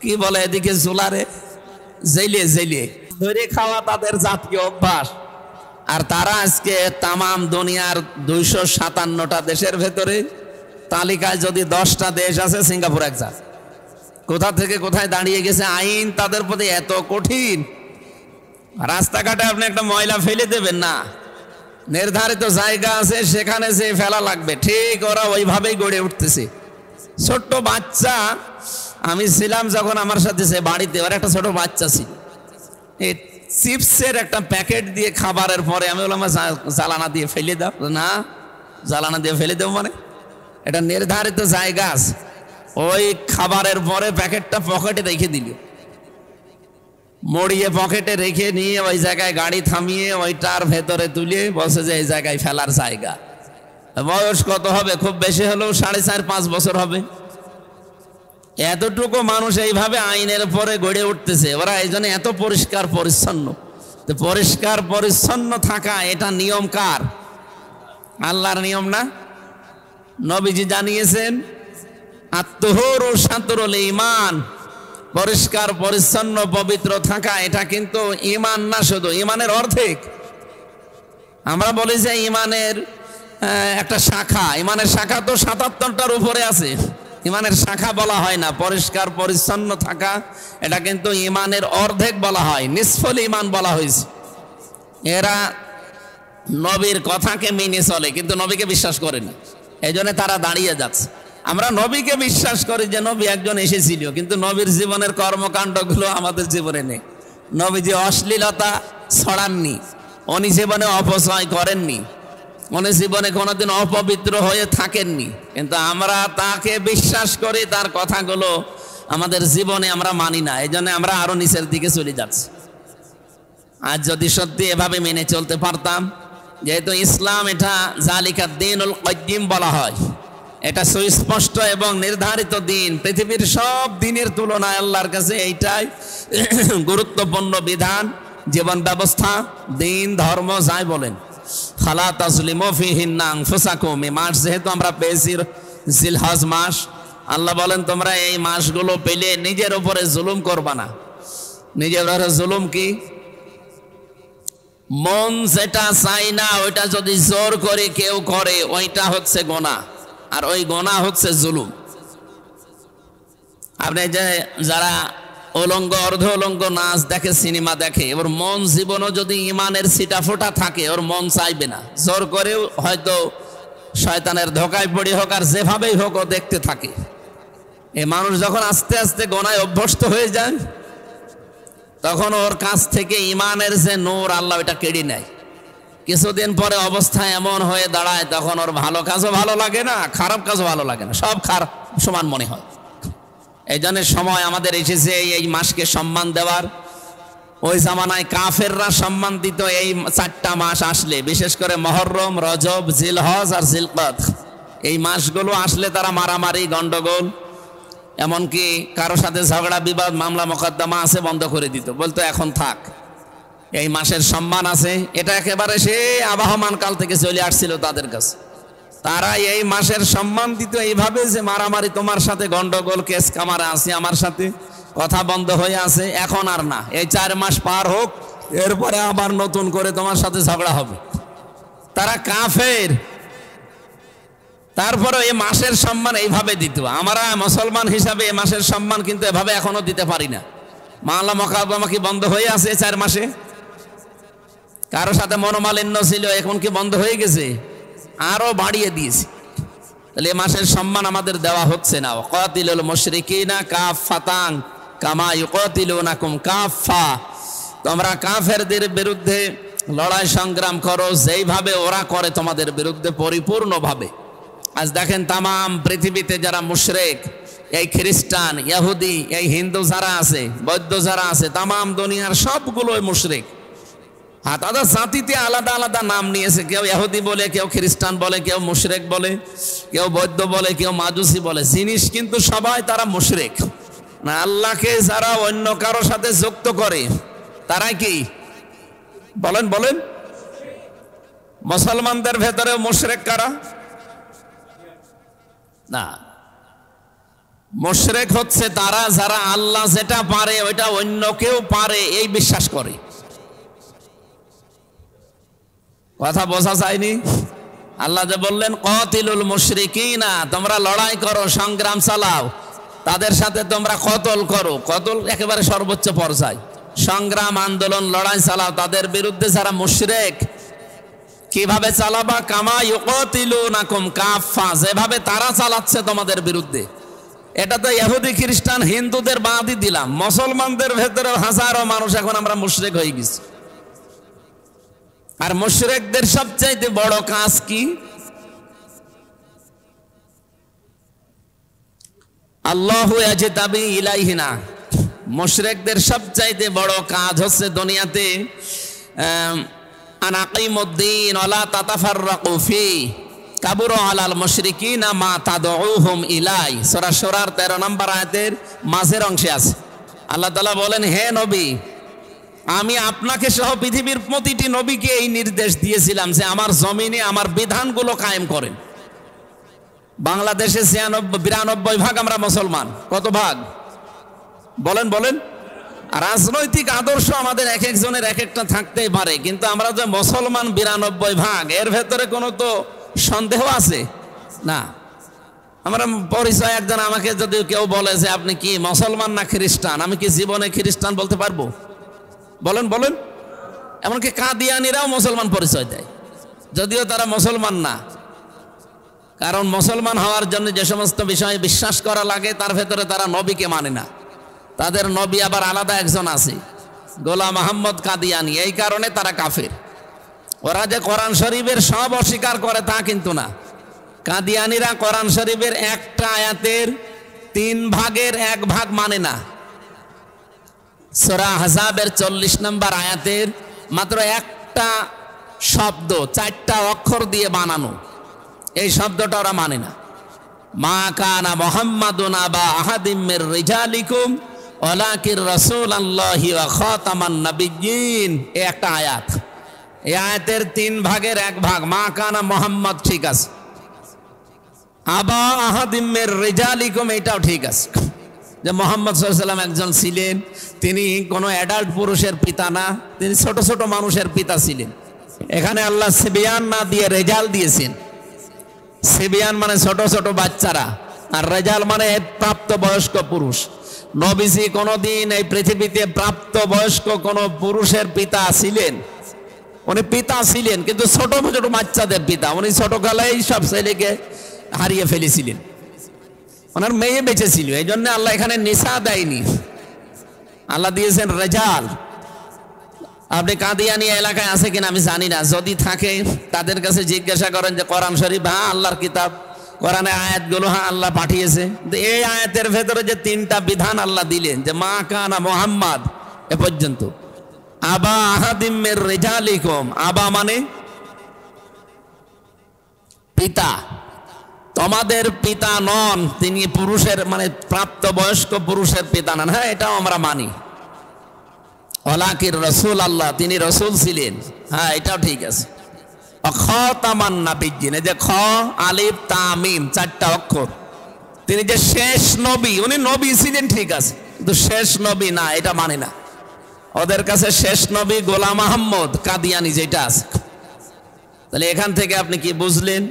কি বলে এদিকে জোলারে, জেলে জেলে ধরে খাওয়া তাদের জাতীয় অভ্যাস। আর তারা আজকে তামাম দুনিয়ার 257টা দেশের ভেতরে তালিকায় যদি 10টা দেশ আছে, সিঙ্গাপুর এক জায়গা। কোথা থেকে কোথায় দাঁড়িয়ে গেছে, আইন তাদের প্রতি এত কঠিন। রাস্তাঘাটে আপনি একটা ময়লা ফেলে দেবেন না, নির্ধারিত জায়গা আছে সেখানে যে ফেলা লাগবে, ঠিক ওরা ওইভাবেই গড়ে উঠতেছে। ছোট্ট বাচ্চা, আমি ছিলাম যখন আমার সাথে সে বাড়িতে, ওর একটা ছোট বাচ্চা ছিল, এই চিপসের একটা প্যাকেট দিয়ে খাবারের পরে আমি বললাম জ্বালানা দিয়ে ফেলে দাও। না, জ্বালানা দিয়ে ফেলে দেবো মানে, এটা নির্ধারিত জায়গা আছে। ওই খাবারের পরে প্যাকেটটা পকেটে রেখে দিল, মড়িয়ে পকেটে রেখে নিয়ে ওই জায়গায় গাড়ি থামিয়ে ওইটার ভেতরে তুলে বসে যে এই জায়গায় ফেলার জায়গা। বয়স কত হবে, খুব বেশি হলেও 4.5-5 বছর হবে। এতটুকু মানুষ এইভাবে আইনের পরে গড়ে উঠতেছে, ওরা এই জন্য এত পরিষ্কার পরিচ্ছন্ন। তো পরিষ্কার পরিচ্ছন্ন থাকা এটা নিয়ম কার? আল্লাহর নিয়ম না? নবীজি জানিয়েছেন আত্মহুর ও শাতরুল ঈমান, পরিষ্কার পরিচ্ছন্ন পবিত্র থাকা এটা কিন্তু ঈমান না, শুধু ঈমানের অর্ধেক। আমরা বলি যে ঈমানের একটা শাখা, ঈমানের শাখা তো 77টার উপরে আছে, ঈমানের শাখা বলা হয় না। পরিষ্কার পরিচ্ছন্ন থাকা এটা কিন্তু ঈমানের অর্ধেক বলা হয়, নিসফুল ঈমান বলা হয়েছে। এরা নবীর কথাকে মেনে চলে কিন্তু নবীকে বিশ্বাস করে না, এই জন্য তারা দাঁড়িয়ে যাচ্ছে। আমরা নবীকে বিশ্বাস করি যে নবী একজন এসেছিল, কিন্তু নবীর জীবনের কর্মকাণ্ডগুলো আমাদের জীবনে নেই। নবীজি অশ্লীলতা ছড়াননি, উনি জীবনে অপচয় করেননি, উনি জীবনে কোনোদিন অপবিত্র হয়ে থাকেননি, কিন্তু আমরা তাকে বিশ্বাস করি, তার কথাগুলো আমাদের জীবনে আমরা মানি না, এই জন্য আমরা আরো নিচের দিকে চলে যাচ্ছি। আজ যদি সত্যি এভাবে মেনে চলতে পারতাম, যেহেতু ইসলাম এটা জালিকা দ্বীনুল কাইয়্যিম বলা হয়, এটা সুস্পষ্ট এবং নির্ধারিত দিন, পৃথিবীর সব দিনের তুলনায় আল্লাহর কাছে এইটাই গুরুত্বপূর্ণ বিধান, জীবন ব্যবস্থা, দিন, ধর্ম যাই বলেন। ফালা তাজলিমু ফীহিন্না আনফুসাকুম, এই মাস যেহেতু আমরা পেয়েছি জিলহজ মাস, আল্লাহ বলেন তোমরা এই মাসগুলো পেলে নিজের উপরে জুলুম করবা না। নিজের উপরে জুলুম কি? মন যেটা চাই না ওইটা যদি জোর করে কেউ করে ওইটা হচ্ছে গুনাহ, আর ওই গুনাহ হচ্ছে জুলুম। আপনি যে যারা অলঙ্গ অর্ধ অলঙ্গ নাচ দেখে, সিনেমা দেখে, ওর মন জীবনও যদি ইমানের ছিটা ফোটা থাকে ওর মন চাইবে না, জোর করেও হয়তো শয়তানের ধোকায় পড়ে হোক আর যেভাবেই হোক ও দেখতে থাকে। এই মানুষ যখন আস্তে আস্তে গোনায় অভ্যস্ত হয়ে যায় তখন ওর কাছ থেকে ইমানের যে নূর আল্লাহ এটা কেড়ে নেয়। কিছুদিন পরে অবস্থা এমন হয়ে দাঁড়ায় তখন ওর ভালো কাজও ভালো লাগে না, খারাপ কাজও ভালো লাগে না, সব খারাপ সমান মনে হয়। এই জন্য সময় আমাদের এসেছে এই মাসকে সম্মান দেওয়ার। ওই জামানায় কাফেররা সম্মান দিত এই 4টা মাস আসলে, বিশেষ করে মুহররম, রজব, জিলহজ আর জিলকদ। এই মাসগুলো আসলে তারা মারামারি, গন্ডগোল, এমনকি কারো সাথে ঝগড়া বিবাদ, মামলা মোকদ্দমা আছে বন্ধ করে দিত, বলতো এখন থাক, এই মাসের সম্মান আছে। এটা একেবারে সে আবহমান কাল থেকে চলে আসছিল তাদের কাছে। তারা এই মাসের সম্মান দিত এইভাবে যে মারামারি, তোমার সাথে গন্ডগোল, কেস কামারা আছে, আমার সাথে কথা বন্ধ হয়ে আছে, এখন আর না, এই 4 মাস পার হোক, এরপরে আবার নতুন করে তোমার সাথে ঝগড়া হবে। তারা কাফের। তারপরে এই মাসের সম্মান এইভাবে দিত। আমরা মুসলমান হিসাবে এই মাসের সম্মান কিন্তু এভাবে এখনো দিতে পারি না। মামলা মোকদ্দমা কি বন্ধ হয়ে আছে 4 মাসে? কারো সাথে মনোমালিন্য ছিল, এখন কি বন্ধ হয়ে গেছে? আরো বাড়িয়ে দিয়েছে। তাহলে এই মাসের সম্মান আমাদের দেওয়া হচ্ছে না। কাতিলুল মুশরিকিনা কাফাতান কামা ইউকাতিলুনাকুম কাফা, তোমরা কাফেরদের বিরুদ্ধে লড়াই সংগ্রাম করো যেইভাবে ওরা করে তোমাদের বিরুদ্ধে পরিপূর্ণভাবে। আজ দেখেন তামাম পৃথিবীতে যারা মুশরিক, এই খ্রিস্টান, ইহুদি, এই হিন্দু যারা আছে, বৌদ্ধ যারা আছে, তামাম দুনিয়ার সবগুলোই মুশরিক। তাদের জাতিতে আলাদা আলাদা নাম নিয়েছে, কেউ ইহুদি বলে, কেউ খ্রিস্টান বলে, কেউ মুশরিক বলে, কেউ বৌদ্ধ বলে, কেউ মাজুসি বলে, জিনিস কিন্তু সবাই তারা মুশরিক। না, আল্লাহকে যারা অন্য কারো সাথে যুক্ত করে তারা কি বলেন বলেন, মুসলমানদের ভেতরে মুশরিক কারা? না, মুশরিক হচ্ছে তারা যারা আল্লাহ যেটা পারে ওইটা অন্য কেউ পারে এই বিশ্বাস করে। কথা বোঝা যায়নি? আল্লাহ যে বললেন কাতিলুল মুশরিকিনা, তোমরা লড়াই করো, সংগ্রাম চালাও, তাদের সাথে তোমরা কতল করো। কতল একেবারে সর্বোচ্চ পর্যায়, সংগ্রাম, আন্দোলন, লড়াই চালাও তাদের বিরুদ্ধে যারা মুশরিক। কিভাবে চালাবা? কামা ইউকাতিলুনাকুম কাফা, যেভাবে তারা চালাচ্ছে তোমাদের বিরুদ্ধে। এটা তো ইহুদি খ্রিস্টান হিন্দুদের বাদই দিলাম, মুসলমানদের ভেতরে হাজারো মানুষ এখন আমরা মুশরিক হয়ে গেছি। আর মুশরিকদের সবচাইতে বড় কাজ কি? আল্লাহু ইয়াজতাবি ইলাইহিনা। মুশরিকদের সবচাইতে বড় কাজ হচ্ছে দুনিয়াতে আনাকিমুদ্দিন ওয়ালা তাতাফাররাকু ফি কাবুরু আলাল মুশরিকিনা মা তাদউহুম ইলাই। সূরা শুরার 13 নম্বর আয়াতের মাঝের অংশে আছে আল্লাহ তাআলা বলেন, হে নবী, আমি আপনাকে সহ পৃথিবীর প্রতিটি নবীকে এই নির্দেশ দিয়েছিলাম যে আমার জমিনে আমার বিধানগুলো কায়েম করেন। বাংলাদেশে 92 আমরা মুসলমান। কত ভাগ বলেন বলেন? রাজনৈতিক আদর্শ আমাদের এক একজনের এক একটা থাকতেই পারে, কিন্তু আমরা যে মুসলমান 92 এর ভেতরে কোনো তো সন্দেহ আছে না। আমরা পরিচয়, একজন আমাকে যদি কেউ বলে যে আপনি কি মুসলমান না খ্রিস্টান, আমি কি জীবনে খ্রিস্টান বলতে পারবো? বলেন বলেন? এমনকি কাদিয়ানিরাও মুসলমান পরিচয় দেয়, যদিও তারা মুসলমান না। কারণ মুসলমান হওয়ার জন্য যে সমস্ত বিষয়ে বিশ্বাস করা লাগে তার ভেতরে তারা নবীকে মানে না। তাদের নবী আবার আলাদা একজন আছে, গোলাম আহমদ কাদিয়ানি। এই কারণে তারা কাফের। ওরা যে কোরআন শরীফের সব অস্বীকার করে তা কিন্তু না। কাদিয়ানিরা কোরআন শরীফের একটা আয়াতের 1/3 মানে না। সূরা আহজাবের 40 নম্বর আয়াতের মাত্র একটা শব্দ 4টা অক্ষর দিয়ে বানানো, এই শব্দটা ওরা মানে না। মা কানা মুহাম্মাদুন আবা আহাদিম মির রিজালিকুম ওয়ালাকির রাসূলুল্লাহি ওয়া খাতামান নাবিয়্যিন। এই একটা আয়াত, এই আয়াতের 1/3 মা কানা মুহাম্মদ ঠিক আছে, আবা আহাদিম মির রিজালিকুম এটাও ঠিক আছে যে মুহাম্মদ সাল্লাল্লাহু আলাইহি ওয়াসাল্লাম একজন ছিলেন, তিনি কোনো অ্যাডাল্ট পুরুষের পিতা না, তিনি ছোট ছোট মানুষের পিতা ছিলেন। এখানে আল্লাহ সিবিয়ান না দিয়ে রেজাল দিয়েছেন। সিবিয়ান মানে ছোট ছোট বাচ্চারা, আর রেজাল মানে প্রাপ্ত বয়স্ক পুরুষ। নবীজি কোনদিন এই পৃথিবীতে প্রাপ্ত বয়স্ক কোন পুরুষের পিতা ছিলেন? উনি পিতা ছিলেন, কিন্তু ছোট ছোট বাচ্চাদের পিতা। উনি ছোটকালেই সব ছেলেকে হারিয়ে ফেলেছিলেন, ওনার মেয়ে বেঁচে ছিল। এই জন্য আল্লাহ এখানে নিসা দেয়নি, আল্লাহ দিয়েছেন রেজাল। আপনি কাদিয়ানি এলাকায় আছে কিনা আমি জানি না, যদি থাকে তাদের কাছে জিজ্ঞাসা করেন যে কোরআন শরীফ হ্যাঁ আল্লাহর কিতাব, কোরআনে আয়াতগুলো হ্যাঁ আল্লাহ পাঠিয়েছে, এই আয়াতের ভেতরে যে 3টা বিধান আল্লাহ দিলেন যে মা কানা মুহাম্মদ এ পর্যন্ত, আবা আহাদিম মির রিজালিকুম, আবা মানে পিতা, তোমাদের পিতা নন, তিনি পুরুষের মানে প্রাপ্ত বয়স্ক পুরুষের পিতা নন। হ্যাঁ এটাও আমরা মানি। ওয়ালাকির রাসূল আল্লাহ, তিনি রাসূল ছিলেন, হ্যাঁ এটাও ঠিক আছে। খাতামান নাবিয়্যিন, এই যে খ আলিফ তা মিম 4টা অক্ষর, তিনি যে শেষ নবী, উনি নবী ছিলেন ঠিক আছে, কিন্তু শেষ নবী না, এটা মানে না। ওদের কাছে শেষ নবী গোলাম আহমদ কাদিয়ানি যেটা আছে। তাহলে এখান থেকে আপনি কি বুঝলেন?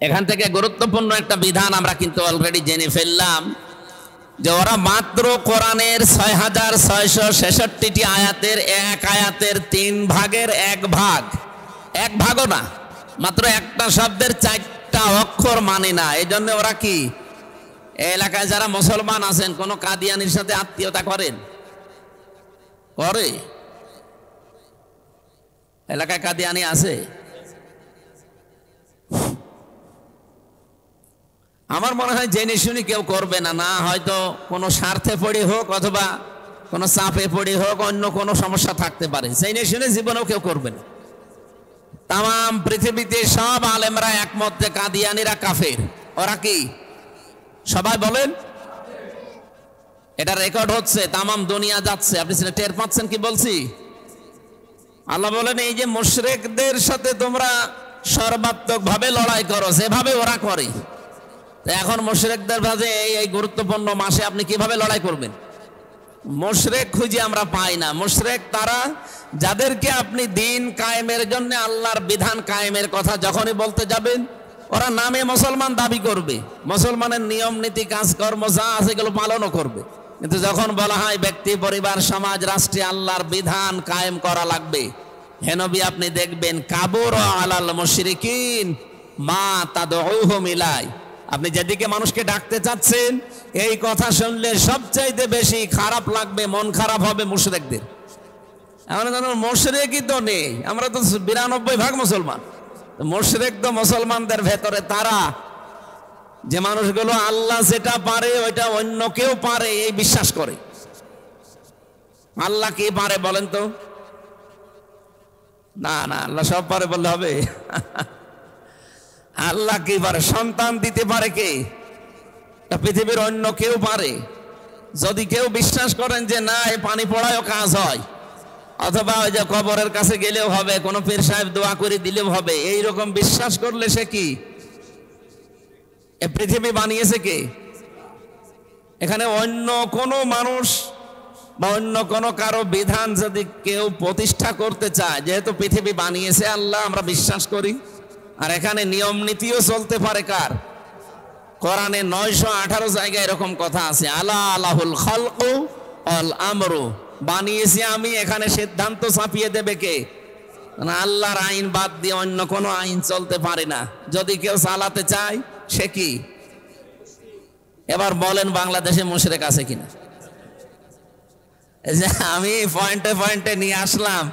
এখান থেকে গুরুত্বপূর্ণ একটা বিধান আমরা কিন্তু অলরেডি জেনে ফেললাম যে ওরা মাত্র কোরআনের 6666টি আয়াতের এক আয়াতের 1/3 ভাগও না, মাত্র একটা শব্দের 4টা অক্ষর মানে না। এই জন্য ওরা কি এলাকায় যারা মুসলমান আছেন কোন কাদিয়ানির সাথে আত্মীয়তা করেন? করে? এলাকায় কাদিয়ানি আছে? আমার মনে হয় জেনে শুনে কেউ করবে না, না হয়তো কোনো স্বার্থে পড়ে হোক অথবা কোনো চাপে পড়ে হোক, অন্য কোনো সমস্যা থাকতে পারে, জেনে শুনে জীবনেও কেউ করবে না। তাম পৃথিবীতে সব আলেমরা একমত যে কাদিয়ানিরা কাফের। ওরা কি সবাই বলেন? এটা রেকর্ড হচ্ছে, তামাম দুনিয়া যাচ্ছে, আপনি সেটা টের পাচ্ছেন কি বলছি? আল্লাহ বলেন এই যে মুশরিকদের সাথে তোমরা সর্বাত্মক ভাবে লড়াই করো, যেভাবে ওরা করে। এখন মুশরিকদের মাঝে এই গুরুত্বপূর্ণ মাসে আপনি কিভাবে লড়াই করবেন? মুশরিক খুঁজে আমরা পাই না। মুশরিক তারা যাদেরকে আপনি দিন কায়েমের জন্য আল্লাহর বিধান কায়েমের কথা যখনই বলতে যাবেন, ওরা নামে মুসলমান দাবি করবে, মুসলমানের নিয়ম নীতি কাজকর্ম যা আছে এগুলো পালনও করবে, কিন্তু যখন বলা হয় ব্যক্তি পরিবার সমাজ রাষ্ট্রে আল্লাহর বিধান কায়েম করা লাগবে, হে নবী আপনি দেখবেন কাবুর আলাল মুশরিকিন মা তাদউহুম ইলাই। আপনি যেদিকে মানুষকে ডাকতে চাচ্ছেন এই কথা শুনলে সবচাইতে বেশি খারাপ লাগবে, মন খারাপ হবে মুশরিকদের। আমরা জানো মুশরিকই তো নেই, আমরা তো 92% মুসলমান। মুশরিক তো মুসলমানদের ভেতরে তারা যে মানুষগুলো আল্লাহ যেটা পারে ওইটা অন্য কেউ পারে এই বিশ্বাস করে। আল্লাহ কি পারে বলেন তো? না না, আল্লাহ সব পারে বললে হবে? আল্লাহ কি পারে? সন্তান দিতে পারে কে? পৃথিবীর অন্য কেউ পারে? যদি কেউ বিশ্বাস করেন যে না এই পানি পড়ায়ও কাজ হয়, অথবা ওই যে কবরের কাছে গেলেও হবে, কোনো পীর সাহেব দোয়া করে দিলেও হবে, এইরকম বিশ্বাস করলে সে কি? এ পৃথিবী বানিয়েছে কে? এখানে অন্য কোনো মানুষ বা অন্য কোনো কারো বিধান যদি কেউ প্রতিষ্ঠা করতে চায়, যেহেতু পৃথিবী বানিয়েছে আল্লাহ, আমরা বিশ্বাস করি। আর এখানে নিয়ম নীতিও চলতে পারে কার? কোরআনে 918 জায়গায় এরকম কথা আছে, আলা আলাহুল খালকু আল আমরু, বানিয়েছি আমি, এখানে সিদ্ধান্ত চাপিয়ে দেবে কে? আল্লাহর আইন বাদ দিয়ে অন্য কোনো আইন চলতে পারে না। যদি কেউ চালাতে চায় সে কি? এবার বলেন বাংলাদেশে মুশরিক আছে কিনা? এই যে আমি পয়েন্টে পয়েন্টে নিয়ে আসলাম,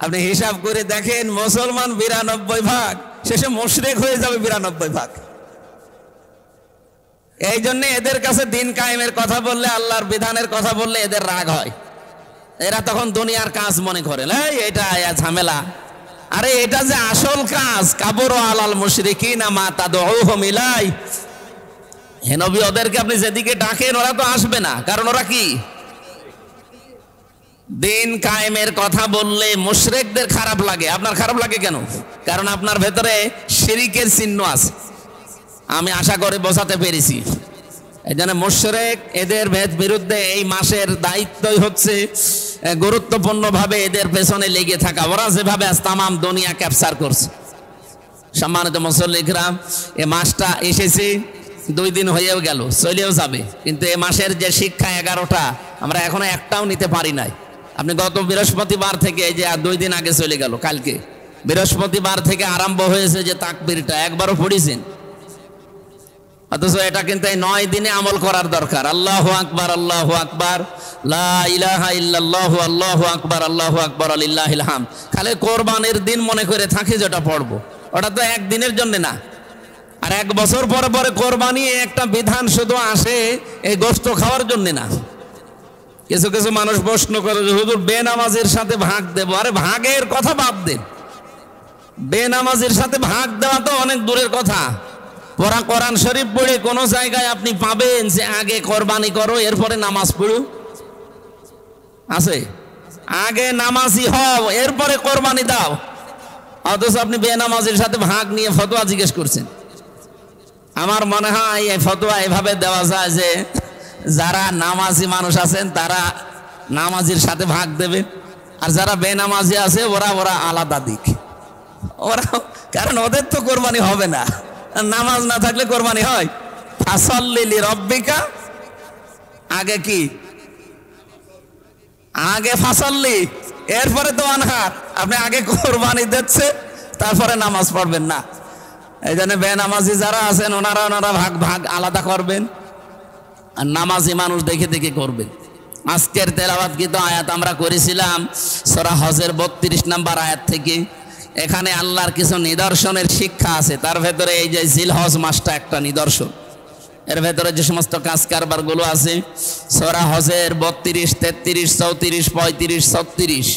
আপনি হিসাব করে দেখেন, মুসলমান 92%, শেষে মুশরিক হয়ে যাবে 92%। এই জন্য এদের কাছে দিন কায়েমের কথা বললে, আল্লাহর বিধানের কথা বললে এদের রাগ হয়। এরা তখন দুনিয়ার কাজ মনে করে, এটা ঝামেলা। আরে এটা যে আসল কাজ, কাবুর আলাল মুশরিকিনা মা তাদউহুম ইলাই। হে নবী ওদেরকে আপনি যেদিকে ডাকেন ওরা তো আসবে না, কারণ ওরা কি? দিন কায়েমের কথা বললে মুশরিকদের খারাপ লাগে। আপনার খারাপ লাগে কেন? কারণ আপনার ভেতরে শিরিকের চিহ্ন আছে। আমি আশা করে বোঝাতে পেরেছি। এই জন্য মুশরিক এদের বিরুদ্ধে এই মাসের দায়িত্বই হচ্ছে গুরুত্বপূর্ণভাবে এদের পেছনে লেগে থাকা। ওরা যেভাবে আজ তামাম দুনিয়া ক্যাপচার করছে। সম্মানিত মুসল্লিকরাম, এ মাসটা এসেছে, 2 দিন হয়েও গেল, চলেও যাবে, কিন্তু এ মাসের যে শিক্ষা 11টা আমরা এখনো একটাও নিতে পারি নাই। আপনি গত বৃহস্পতিবার থেকে, এই যে 2 দিন আগে চলে গেল, কালকে বৃহস্পতিবার থেকে আরম্ভ হয়েছে যে তাকবীরটা, একবারও পড়েছেন? অথচ এটা কিন্তু এই 9 দিনে আমল করার দরকার। আল্লাহু আকবার, আল্লাহু আকবার, লা ইলাহা ইল্লাল্লাহু, আল্লাহু আকবার, আল্লাহু আকবার, লিল্লাহিল হামদ। খালি কোরবানির দিন মনে করে থাকি যেটা পড়বো, ওটা তো একদিনের জন্য না। আর 1 বছর পরে পরে কোরবানি একটা বিধান শুধু আসে এই গোশত খাওয়ার জন্য না। কিছু কিছু মানুষ প্রশ্ন করে যে হুজুর বেনামাজির সাথে ভাগ দেব। আরে ভাগের কথা বাদ দেন, বেনামাজির সাথে ভাগ দেওয়া তো অনেক দূরের কথা। পড়া কোরআন শরীফ পড়ে কোন জায়গায় আপনি পাবেন যে আগে কোরবানি করো এরপরে নামাজ পড়ো? আছে? আগে নামাজি হও এরপরে কোরবানি দাও। অথচ আপনি বেনামাজির সাথে ভাগ নিয়ে ফতোয়া জিজ্ঞেস করছেন। আমার মনে হয় এই ফতোয়া এভাবে দেওয়া যায় যে যারা নামাজি মানুষ আছেন তারা নামাজির সাথে ভাগ দেবেন, আর যারা বেনামাজি আছে ওরা আলাদা দিক। ওরা, কারণ ওদের তো কোরবানি হবে না, নামাজ না থাকলে কোরবানি হয়? ফাসাল্লি লিরাব্বিকা, আগে কি? আগে ফাসাল্লি, এরপরে তো আনহার। আপনি আগে কোরবানি দিচ্ছে তারপরে নামাজ পড়বেন না। এই জন্য বেনামাজি যারা আছেন ওনারা ভাগ আলাদা করবেন, আর নামাজি মানুষ দেখে দেখে করবেন। আজকের তেলাওয়াতকৃত আয়াত আমরা করেছিলাম সূরা হজের 32 নম্বর আয়াত থেকে। এখানে আল্লাহর কিছু নিদর্শনের শিক্ষা আছে, তার ভেতরে এই যে জিলহজ মাসটা একটা নিদর্শন। এর ভেতরে যে সমস্ত কাজ কারবার গুলো আছে সূরা হজের 32, 33, 34, 35, 36,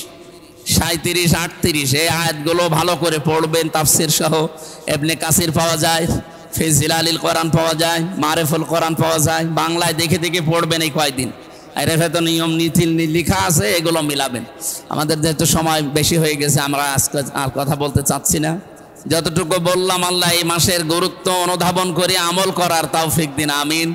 37, 38 এই আয়াতগুলো ভালো করে পড়বেন। তাফসীর সহ ইবনে কাসির পাওয়া যায়, ফি জিলালিল কোরআন পাওয়া যায়, মারিফুল কোরআন পাওয়া যায়। বাংলায় দেখে দেখে পড়বেন এই কয়দিন। আরএফে তো নিয়ম নীতি লেখা আছে, এগুলো মিলাবেন। আমাদের যেহেতু সময় বেশি হয়ে গেছে, আমরা আজকে আর কথা বলতে চাচ্ছি না। যতটুকু বললাম, আল্লাহ এই মাসের গুরুত্ব অনুধাবন করে আমল করার তৌফিক দিন, আমিন।